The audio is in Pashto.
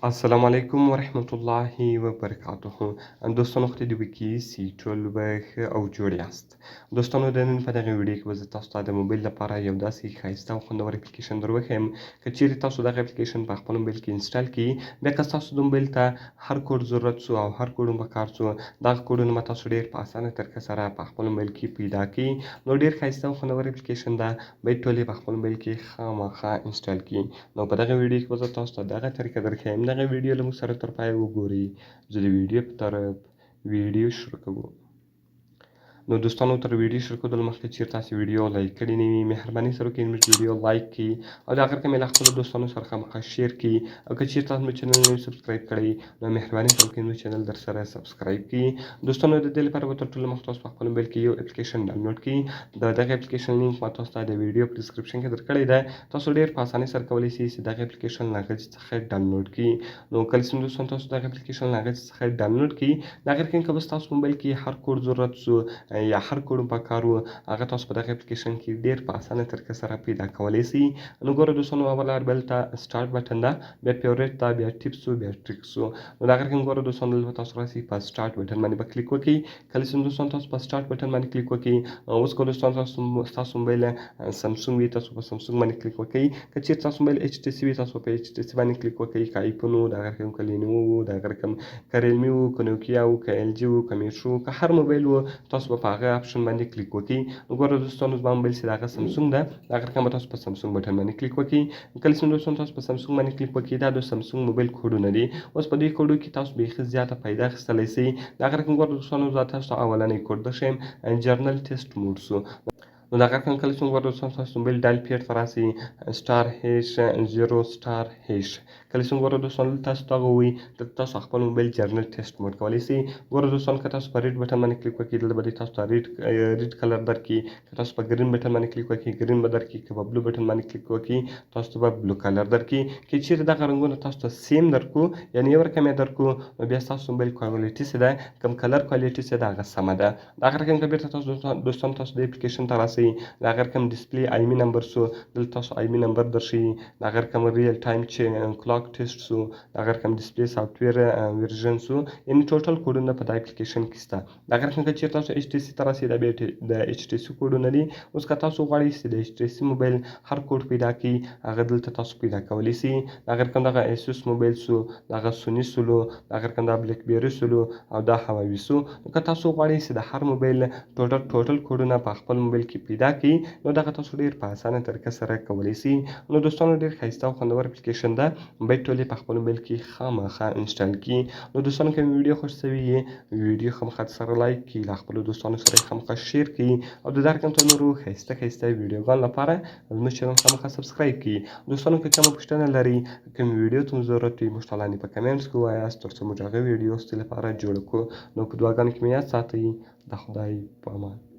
السلام علیکم ورحمت الله وبرکاته. دوستانو خدای دې وکړي چې ټول به ښه او جوړ یاست. دوستانو د نن په دغه ویډیو کې به زه تاسو ته د موبایل لپاره یو داسې ښایسته او خوندور اپلیکیشن در وښیم که چیرې تاسو دغه اپلیکیشن په خپل موبایل کې انسټال کړئ، بیا که ستاسو د موبایل ته هر کوډ ضرورت سو او هر کوډ مو پکار سو، دغه کوډونه به تاسو ډېر په اسانه طریقه سره په خپل موبایل کې پیدا کړئ. نو ډېر ښایسته او خوندور اپلیکیشن ده، باید ټول یې په خپل موبایل کې خامخا انسټال کړئ. نو په دغه ویډیو کې به زه تاسو ته دغه طریقه درښیم. دغه ویډیو له موږ سره تر پایه وګورئ. زه د ویډیو په طرف ویډیو شروع کوو. نو دوستانو تر ویډیو شروع کولو مخکې چیرې تاسو ویډیو لایک کړې نه وي، مهرباني سره وکړئ زموږ ویډیو لایک کړئ او د اخر کې مې له خپلو دوستانو سره خامخا شیر کړئ. او که چیرې تاسو زموږ چینل نه وي سبسکرایب کړی، نو مهرباني سره وکړئ زموږ چینل در سره سبسکرایب کړئ. دوستانو د دې لپاره به تر ټولو مخکې تاسو په خپل موبایل کې یو اپلیکیشن ډاونلوډ کړئ. د دغه اپلیکیشن لینک ما تاسو ته د ویډیو په ډسکرپشن کې درکړی ده. تاسو ډېر په اسانۍ سره کولی شئ چې دغه اپلیکیشن له هغه څخه ډاونلوډ کړئ. نو کله چې دوستان تاسو دغه اپلیکیشن له هغه څخه ډاونلوډ کړئ، د اخر کې که به ستاسو موبایل کې هر کوډ ضرورت سو یا هر کوډ پکار وو، هغه تاسو په دغه اپلیکیشن کې ډېر په اسانه طریقه سره پیدا کولی شئ. نو ګوره دوستانو، اوله دلته سټارټ بټن ده، بیا فیورټ ده، بیا ټیپس بیا ټریکس. نو د اخر کې ګوره دوستانو دلته تاسو راسئ په سټارټ بټن باندې به کلیک وکړئ. کله چې دوستان تاسو په سټارټ بټن باندې کلیک وکړئ، اوس که دوستان ستاسو موبایل سمسونګ وي، تاسو په سمسونګ باندې کلیک وکړئ. که چیرې تاسو موبایل ایچ ټي سی وي، تاسو په ایچ ټي سی باندې کلیک وکړئ. که آیفون وو، د اخر کې که لینوو وو، د اخر کې که ریلمي وو، که نوکیا وو، که ایل جي وو، که میټرو، که هر موبایل وو، تاسو به په هغه اپشن باندې کلیک وکړئ. نو ګوره دوستانو، زما موبایل چې د هغه سمسونګ ده، د اخر کې به تاسو په سمسونګ بټن باندې کلیک وکړئ. کله چې دوستان تاسو په سمسونګ باندې کلیک وکړئ، دا د سمسونګ موبایل کوډونه دي. اوس په دې کوډو کې تاسو بیخي زیاته پیدا اخیستلی شئ. د اخر کې ګوره دوستانو، زه تاسو ته اولنی کوډ درښیم، جرنل ټیسټ موډ سو. نو د هغه کله چې ګوره دوستان تاسو موبایل ډایل پیډ ته راسئ، سټار هیش 0 سټار هیش. کله چې ګوره دوستان تاسو ته هغه ووایي، دلته تاسو خپل موبایل جرنل ټیسټ موډ کولی شئ. ګوره دوستان، که تاسو په ریډ بټن باندې کلیک وکړئ، دلته به تاسو ته ریډ کلر درکړي. که تاسو په ګرین بټن باندې کلیک وکړئ، ګرین به درکړي. که په بلو بټن باندې کلیک وکړئ، تاسو ته به بلو کلر درکړي. که چیرې دغه رنګونه تاسو ته سیم درکړو، یعنې یو رقم یې درکړو، نو بیا ستاسو موبایل کوالټي چې ده، کوم کلر کوالټي چې ده، هغه سمه ده. د اخر کې بیرته تاسو دوستان تاسو د اپلیکیشن ته راسئ. د اخر کې ډسپلی آی می نمبر سو، دلته تاسو آی می نمبر درښیي. د اخر کې ریل ټایم چې کلاک ټیسټ سو، د اخر کې ډسپلی سافټویر ورژن سو. یعنې ټوټل کوډونه په دا اپلیکیشن کې شته. د اخر کې چیرې تاسو ایچ ټي سی ته راسئ، د ایچ ټي سی کوډونه دي. اوس که تاسو غواړئ چې د ایچ ټي سی موبایل هر کوډ پیدا کړئ، هغه دلته تاسو پیدا کولی شئ. د اخر کې دغه ایسوس موبایل سو، دغه سوني سولو، د اخر کې دا بلیک بیري سولو او دا هواوي سو. که تاسو غواړئ چې د هر موبایل ټوټل کوډونه په خپل موبایل کې پیدا کړئ، نو دغه تاسو ډېر په اسانه طریقه سره کولی شئ. نو دوستانو، ډېر ښایسته او خوندور اپلیکیشن ده، باید ټول یې په خپل موبایل کې خامخا انسټال کړي. نو دوستانو، که مې ویډیو خوښ شوي وي، ویډیو خامخا سره لایک کړئ، له خپلو دوستانو سره یې خامخا شیر کړئ او د دغه رقم نورو ښایسته ویډیوګانو لپاره زموږ چینل خامخا سبسکرایب کړئ. دوستانو، که کومه پوښتنه لرئ، کومې ویډیو ته مو ضرورت وي، موږ ته لاندې په کمنټس کې ووایاست، تر څو موږ هغه ویډیو ستاسو لپاره جوړه کړو. نو په دعاګانو کې مې یاد ساتئ. د خدای په امان.